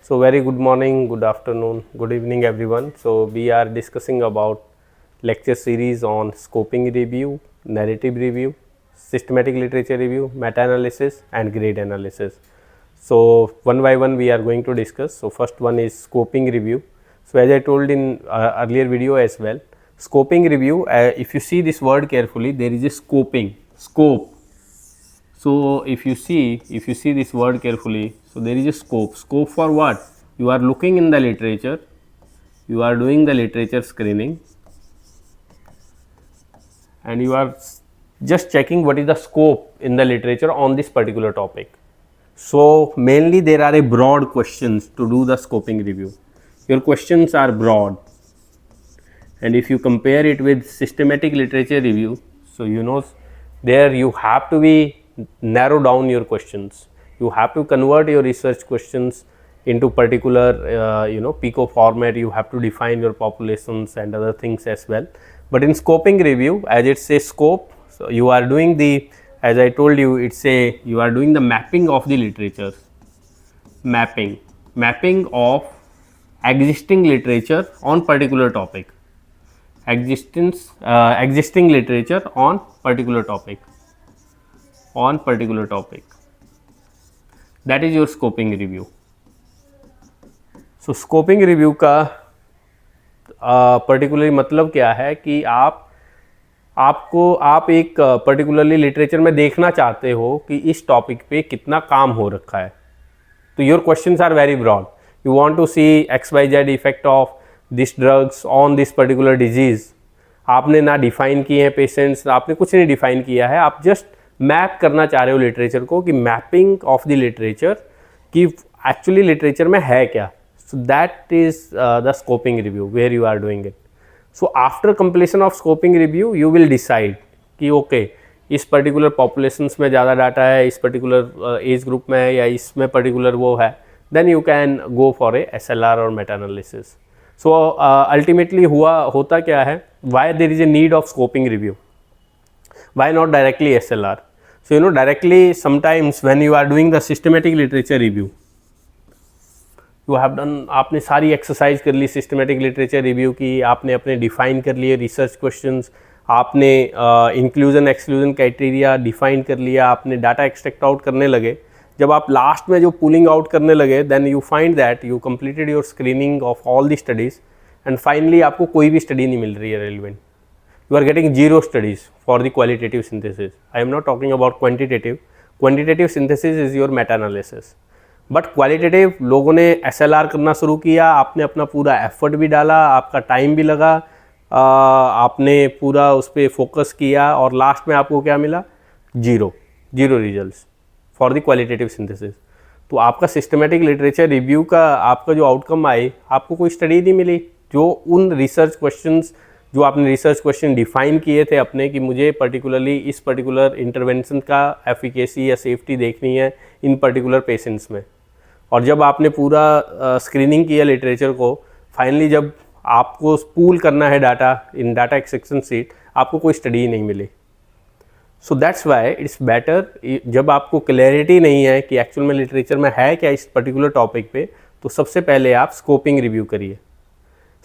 So very good morning, good afternoon, good evening everyone. So we are discussing about lecture series on scoping review, narrative review, systematic literature review, meta-analysis and grade analysis. So one by one we are going to discuss. So first one is scoping review. So as I told in earlier video as well, scoping review, if you see this word carefully, there is a scoping, scope. So if you see this word carefully, so there is a scope for what? You are looking in the literature, you are doing the literature screening and you are just checking what is the scope in the literature on this particular topic. So mainly there are a broad questions to do the scoping review. Your questions are broad, and if you compare it with systematic literature review, so you know there you have to be narrow down your questions. You have to convert your research questions into particular PICO format. You have to define your populations and other things as well. But in scoping review, as it says scope, so you are doing the, as I told you, you are doing the mapping of the literature, mapping of existing literature on particular topic, existing literature on particular topic, that is your scoping review. So scoping review का particularly मतलब क्या है कि आप एक particularly literature में देखना चाहते हो कि इस टॉपिक पे कितना काम हो रखा है. तो your questions are very broad. You want to see XYZ effect of this drugs on this particular disease. आपने ना डिफाइन किए हैं पेशेंट्स, आपने कुछ नहीं डिफाइन किया है, आप जस्ट मैप करना चाह रहे हो लिटरेचर को कि मैपिंग ऑफ द लिटरेचर कि एक्चुअली लिटरेचर में है क्या. So that is the scoping review where you are doing it. So after completion of scoping review, you will decide कि okay, इस particular populations में ज़्यादा डाटा है, इस particular age group में है या इसमें particular वो है, then you can go for a SLR or meta-analysis. So ultimately होता क्या है? Why there is a need of scoping review? Why not directly SLR? So directly sometimes when you are doing the systematic literature review, you have done, आपने सारी exercise कर ली, systematic literature review की, आपने अपने define कर लिए research questions, आपने inclusion exclusion criteria define कर लिया, आपने डाटा एक्सट्रैक्ट आउट करने लगे. जब आप लास्ट में जो पुलिंग आउट करने लगे, then you find that you completed your screening of all the studies and finally आपको कोई भी स्टडी नहीं मिल रही है relevant. You are getting zero studies for the qualitative synthesis. I am not talking about quantitative synthesis is your meta analysis. But qualitative लोगों ने SLR करना शुरू किया, आपने अपना पूरा एफर्ट भी डाला, आपका टाइम भी लगा, आपने पूरा उस पर फोकस किया और लास्ट में आपको क्या मिला? Zero results for the qualitative synthesis. तो आपका सिस्टमेटिक लिटरेचर रिव्यू का आपका जो आउटकम आए, आपको कोई स्टडी नहीं मिली जो उन रिसर्च क्वेश्चंस जो आपने रिसर्च क्वेश्चन डिफाइन किए थे अपने कि मुझे पर्टिकुलरली इस पर्टिकुलर इंटरवेंशन का एफिकेसी या सेफ्टी देखनी है इन पर्टिकुलर पेशेंट्स में. और जब आपने पूरा स्क्रीनिंग किया लिटरेचर को, फाइनली जब आपको पूल करना है data in data extraction sheet, आपको कोई स्टडी ही नहीं मिली. So that's why it's better, जब आपको क्लैरिटी नहीं है कि एक्चुअल में लिटरेचर में है क्या इस पर्टिकुलर टॉपिक पे, तो सबसे पहले आप स्कोपिंग रिव्यू करिए.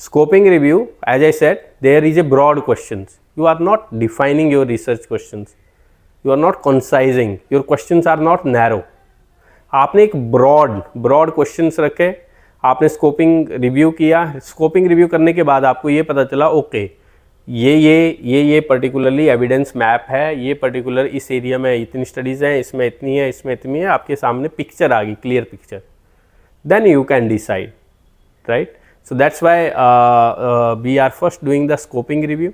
Scoping review, as I said, there is a broad questions. You are not defining your research questions. You are not concising. Your questions are not narrow. आपने एक broad questions रखे, आपने scoping review किया. Scoping review करने के बाद आपको ये पता चला okay, ये particularly evidence map है, ये particular इस area में इतनी studies हैं, इसमें इतनी है, इसमें इतनी है, आपके सामने picture आ गई, clear picture. Then you can decide, right? So that's why we are first doing the scoping review.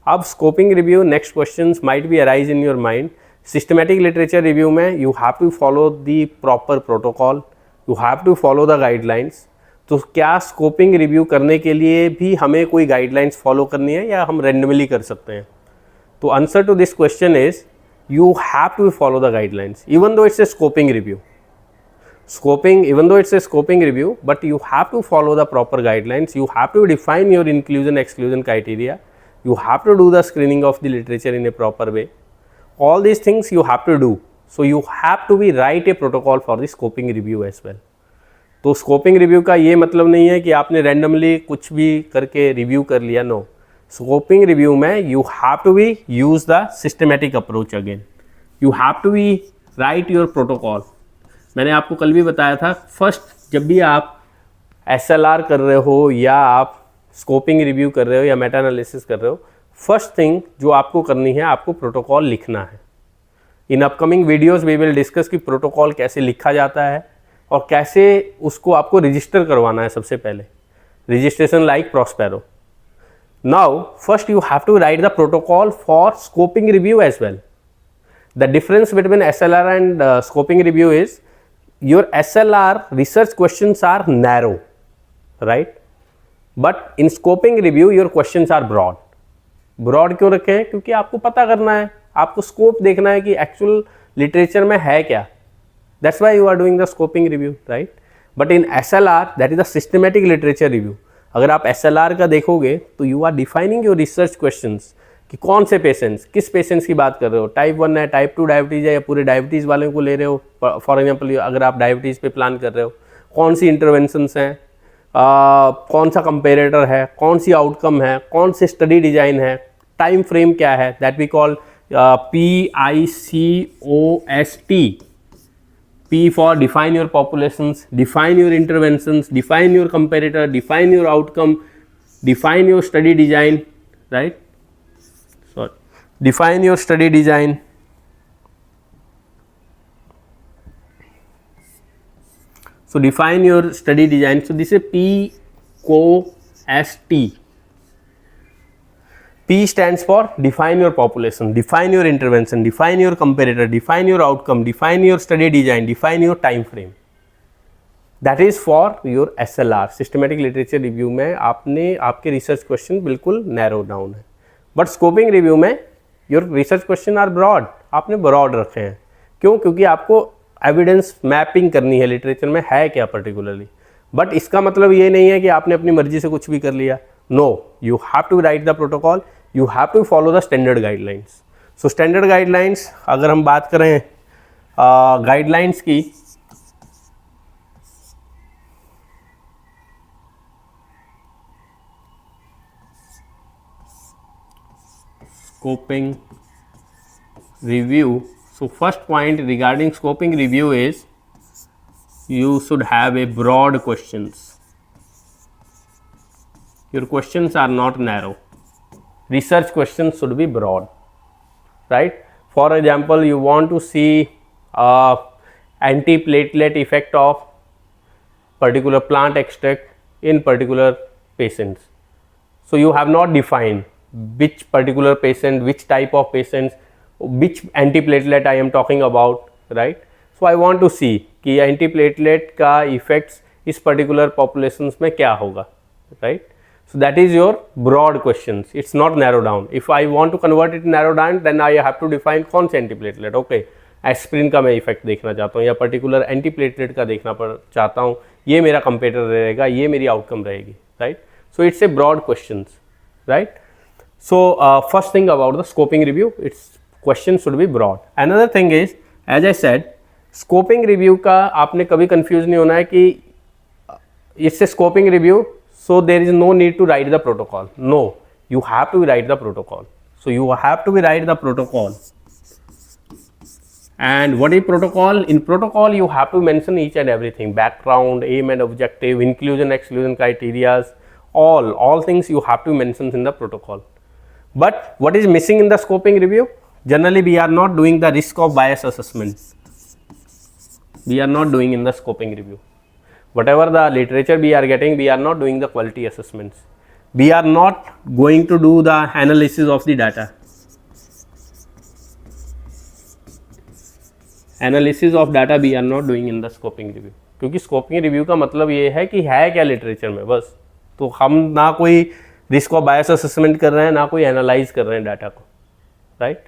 अब scoping review next questions might be arise in your mind. Systematic literature review में you have to follow the proper protocol, you have to follow the guidelines. तो क्या scoping review करने के लिए भी हमें कोई guidelines follow करनी है या हम randomly कर सकते हैं? तो answer to this question is you have to follow the guidelines even though it's a scoping review. Even though it's a scoping review, but you have to follow the proper guidelines. You have to define your inclusion exclusion criteria. You have to do the screening of the literature in a proper way. All these things you have to do. So you have to write a protocol for the scoping review as well. तो scoping review का ये मतलब नहीं है कि आपने randomly कुछ भी करके रिव्यू कर लिया, नो। स्कोपिंग रिव्यू में you have to be use the systematic approach again, you have to be write your protocol. मैंने आपको कल भी बताया था, फर्स्ट जब भी आप SLR कर रहे हो या आप स्कोपिंग रिव्यू कर रहे हो या मेटा एनालिसिस कर रहे हो, फर्स्ट थिंग जो आपको करनी है, आपको प्रोटोकॉल लिखना है। In upcoming videos we will discuss कि प्रोटोकॉल कैसे लिखा जाता है और कैसे उसको आपको रजिस्टर करवाना है। सबसे पहले registration like Prospero. Now first you have to write the protocol for scoping review as well. The difference between SLR and scoping review is your SLR research questions are narrow, right? But in scoping review your questions are broad. Broad क्यों रखे हैं? क्योंकि आपको पता करना है, आपको scope देखना है कि एक्चुअल लिटरेचर में है क्या। That's why you are doing the scoping review, right? But in SLR that is the systematic literature review. अगर आप SLR का देखोगे तो you are defining your research questions कि कौन से पेशेंट्स, किस पेशेंट्स की बात कर रहे हो, टाइप 1 है, टाइप 2 डायबिटीज़ है या पूरे डायबिटीज़ वालों को ले रहे हो। फॉर एग्जांपल अगर आप डायबिटीज़ पे प्लान कर रहे हो, कौन सी इंटरवेंशंस हैं, कौन सा कंपेरेटर है, कौन सी आउटकम है, कौन से स्टडी डिजाइन है, टाइम फ्रेम क्या है, that we call PICOST। P for define your populations, define your interventions, define your comparator, define your outcome, define your study design, right? Sorry, define your study design. So define your study design. So this is PCOST. P stands for define your population, define your intervention, define your comparator, define your outcome, define your study design, define your time frame. That is for your SLR, systematic literature review में आपके research question बिल्कुल narrow down है। But scoping review में your research question are broad, आपने broad रखे हैं। क्यों? क्योंकि आपको evidence mapping करनी है literature में है क्या particularly। But इसका मतलब ये नहीं है कि आपने अपनी मर्जी से कुछ भी कर लिया। No, you have to write the protocol, you have to follow the standard guidelines. So standard guidelines, अगर हम बात करें guidelines की, scoping review. So first point regarding scoping review is you should have a broad questions. Your questions are not narrow. Research questions should be broad, right? For example, you want to see antiplatelet effect of particular plant extract in particular patients. So you have not defined which particular patient, which type of patients, which antiplatelet I am talking about, right? So I want to see कि antiplatelet का effects इस particular populations में क्या होगा, right? So that is your broad questions. It's not narrow down. If I want to convert it narrow down, then I have to define कौन से antiplatelet. Okay, aspirin का मैं effect देखना चाहता हूँ या पर्टिकुलर एंटीप्लेटलेट का देखना चाहता हूँ, ये मेरा कंपेरेटर रहेगा, ये मेरी आउटकम रहेगी, right? So it's a broad questions, right? So first thing about the scoping review, it's question should be broad. Another thing is, as I said, scoping review का आपने कभी कंफ्यूज नहीं होना है कि it's a scoping review, so there is no need to write the protocol. No, you have to write the protocol. So you have to write the protocol. And what is protocol? In protocol you have to mention each and everything: background, aim and objective, inclusion exclusion criteria, all things you have to mention in the protocol. But what is missing in the scoping review? Generally we are not doing the risk of bias assessment. We are not doing in the scoping review. Whatever the literature we are getting, we are not doing the quality assessments. We are not going to do the analysis of the data. Analysis of data we are not doing in the scoping review. क्योंकि scoping review का मतलब ये है कि है क्या literature में, बस. तो हम ना कोई रिस्क ऑफ बायस असेसमेंट कर रहे हैं, ना कोई एनालाइज कर रहे हैं डाटा को, right?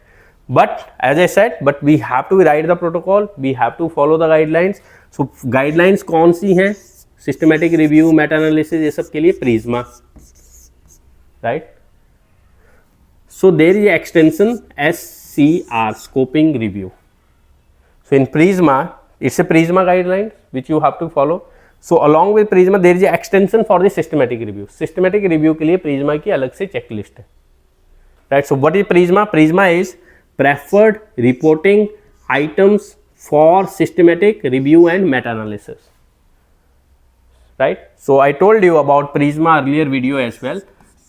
But as I said, but we have to write the protocol, we have to follow the guidelines. So guidelines कौन सी हैं? सिस्टमेटिक रिव्यू, मेटा एनालिसिस, ये सब के लिए PRISMA, right? So there is extension SCR, scoping review. So in Prisma, it's a Prisma guidelines which you have to follow. So along with PRISMA there is extension for the systematic review. Systematic review के लिए PRISMA की अलग से checklist है, right. So what is PRISMA? PRISMA is preferred reporting items for systematic review and meta analysis, right? So I told you about Prisma earlier video as well.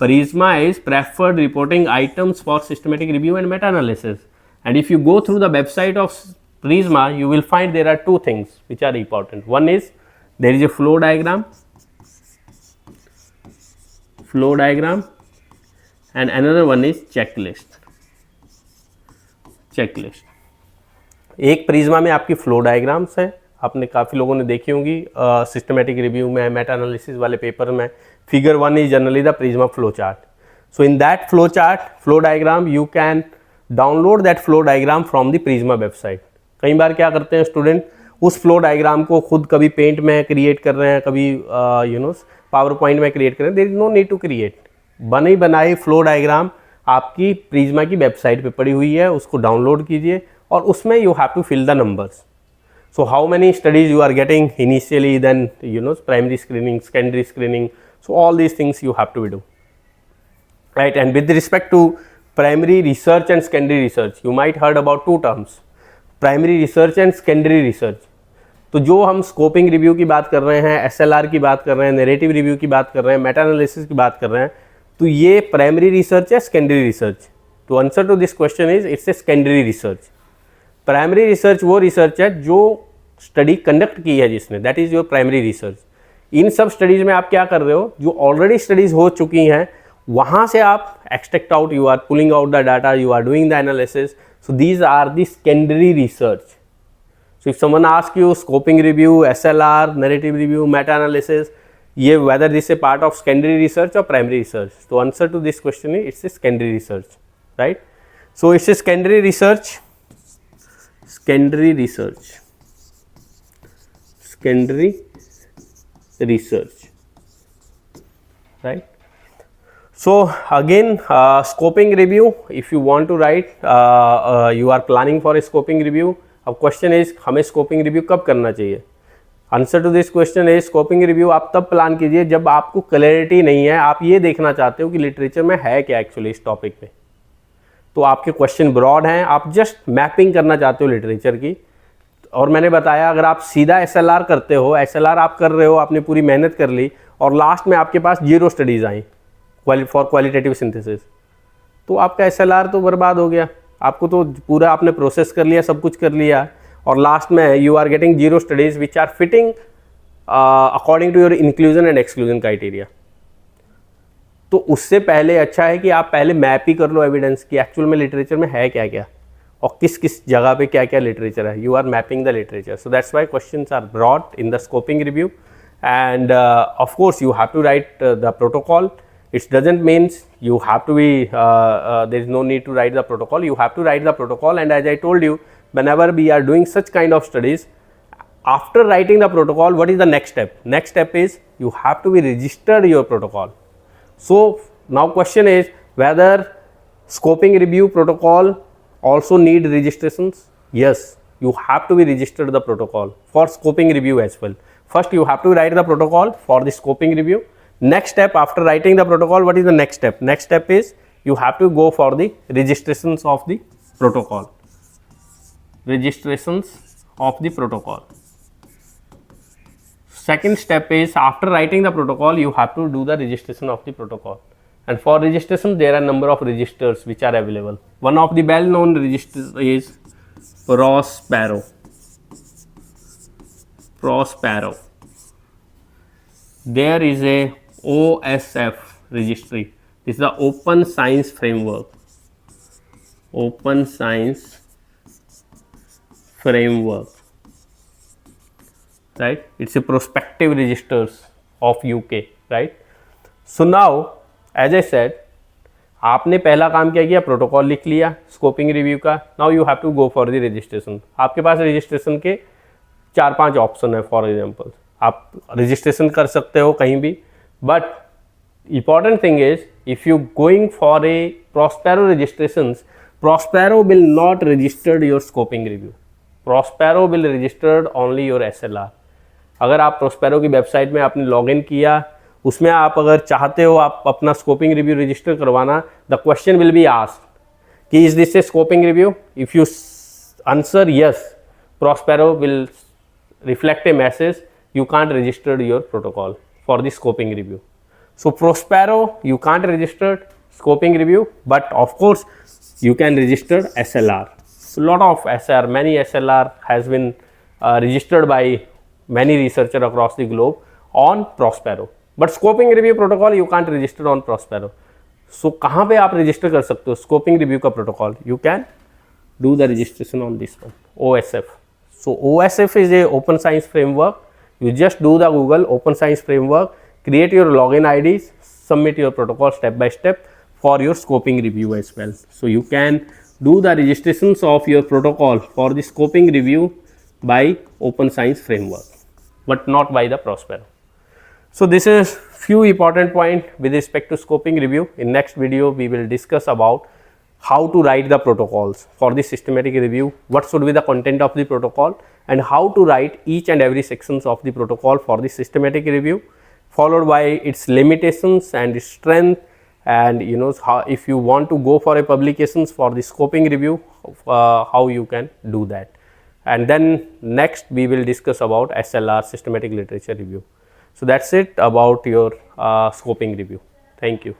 Prisma is preferred reporting items for systematic review and meta-analysis. And if you go through the website of Prisma, you will find there are two things which are important. One is there is a flow diagram, and another one is checklist. एक Prisma में आपकी flow diagrams है, आपने काफ़ी लोगों ने देखी होंगी सिस्टमेटिक रिव्यू में, मेटा एनालिसिस वाले पेपर में. Figure 1 is generally the Prisma flow chart. So in that flow chart, flow diagram, you can download that flow diagram from the Prisma website. कई बार क्या करते हैं स्टूडेंट, उस फ्लो डायग्राम को खुद कभी पेंट में क्रिएट कर रहे हैं, कभी पावर पॉइंट में क्रिएट कर रहे हैं. There is no need to create. बनी बनाई फ्लो डायग्राम आपकी प्रिज्मा की वेबसाइट पे पड़ी हुई है, उसको डाउनलोड कीजिए और उसमें you have to fill the numbers. So how many studies you are getting initially, then primary screening, secondary screening, so all these things you have to do, right? And with respect to primary research and secondary research, you might heard about two terms, primary research and secondary research. तो जो हम scoping review की बात कर रहे हैं, SLR की बात कर रहे हैं, नैरेटिव रिव्यू की बात कर रहे हैं, मेटा एनालिसिस की बात कर रहे हैं, तो ये प्राइमरी रिसर्च है, सेकेंडरी रिसर्च. तो answer to this question is it's a secondary research. Primary research वो रिसर्च है जो स्टडी कंडक्ट की है जिसने, that is your primary research. इन सब स्टडीज में आप क्या कर रहे हो, जो ऑलरेडी स्टडीज हो चुकी हैं वहाँ से आप extract out, you are pulling out the data, you are doing the analysis. So these are the secondary research. So if someone ask you scoping review, SLR, narrative review, meta analysis, ये whether this a part of secondary research और primary research, तो answer to this question is it's a secondary research, right. So it's a secondary research, secondary research, right. So again, scoping review, if you want to write, you are planning for a scoping review. अब question is हमें scoping review कब करना चाहिए? Answer to this question is scoping review आप तब plan कीजिए जब आपको क्लैरिटी नहीं है, आप ये देखना चाहते हो कि लिटरेचर में है क्या एक्चुअली इस टॉपिक पे. तो आपके क्वेश्चन ब्रॉड हैं, आप जस्ट मैपिंग करना चाहते हो लिटरेचर की. और मैंने बताया अगर आप सीधा SLR करते हो, SLR आप कर रहे हो, आपने पूरी मेहनत कर ली और लास्ट में आपके पास 0 studies I for qualitative synthesis, तो आपका SLR तो बर्बाद हो गया. आपको तो पूरा आपने प्रोसेस कर लिया, सब कुछ कर लिया, और लास्ट में you are getting 0 studies which are fitting according to your inclusion and exclusion criteria. तो उससे पहले अच्छा है कि आप पहले मैप ही कर लो एविडेंस की एक्चुअल में लिटरेचर में है क्या क्या और किस किस जगह पे क्या क्या लिटरेचर है. You are mapping the literature. So that's why questions are broad in the scoping review. And of course you have to write the protocol. It's doesn't means you have to be there is no need to write the protocol. You have to write the protocol, and as I told you, whenever we are doing such kind of studies, after writing the protocol, what is the next step? Next step is you have to be registered your protocol. So now question is whether scoping review protocol also need registrations. Yes, you have to be registered the protocol for scoping review as well. First you have to write the protocol for the scoping review. Next step, after writing the protocol, what is the next step? Next step is you have to go for the registrations of the protocol. Registrations of the protocol. Second step is after writing the protocol, you have to do the registration of the protocol. And for registration, there are number of registers which are available. One of the well-known registers is Prospero. Prospero. There is a OSF registry. This is the Open Science Framework. Open Science Framework. Right? It's a prospective registers of UK. Right? So now, as I said, आपने पहला काम क्या किया? Protocol लिख लिया scoping review का. Now you have to go for the registration. आपके पास रजिस्ट्रेशन के 4-5 ऑप्शन है. फॉर एग्जांपल आप रजिस्ट्रेशन कर सकते हो कहीं भी, but important thing is if you going for a Prospero registrations, Prospero will not register your scoping review. Prospero will register only your SLR. अगर आप प्रोस्पेरो की वेबसाइट में आपने लॉगिन किया, उसमें आप अगर चाहते हो आप अपना स्कोपिंग रिव्यू रजिस्टर करवाना, the question will be asked कि is this a scoping review? If you answer yes, PROSPERO will reflect a message you can't register your protocol for the scoping review. So Prospero you can't register scoping review, but of course you can register SLR. So lot of SLR, many SLR has been registered by many researchers across the globe on Prospero, but scoping review protocol you can't register on Prospero. So कहाँ पे आप register कर सकते हो scoping review का protocol? You can do the registration on this one, OSF. So OSF is a open science framework. You just do the Google open science framework, create your login IDs, submit your protocol step by step for your scoping review as well. So you can do the registrations of your protocol for the scoping review by open science framework, but not by the Prospero. So this is few important point with respect to scoping review. In next video we will discuss about how to write the protocols for the systematic review, what should be the content of the protocol, and how to write each and every sections of the protocol for the systematic review, followed by its limitations and its strength, and how, if you want to go for a publications for the scoping review, how you can do that. And then next we will discuss about SLR, systematic literature review. So that's it about your scoping review. Thank you.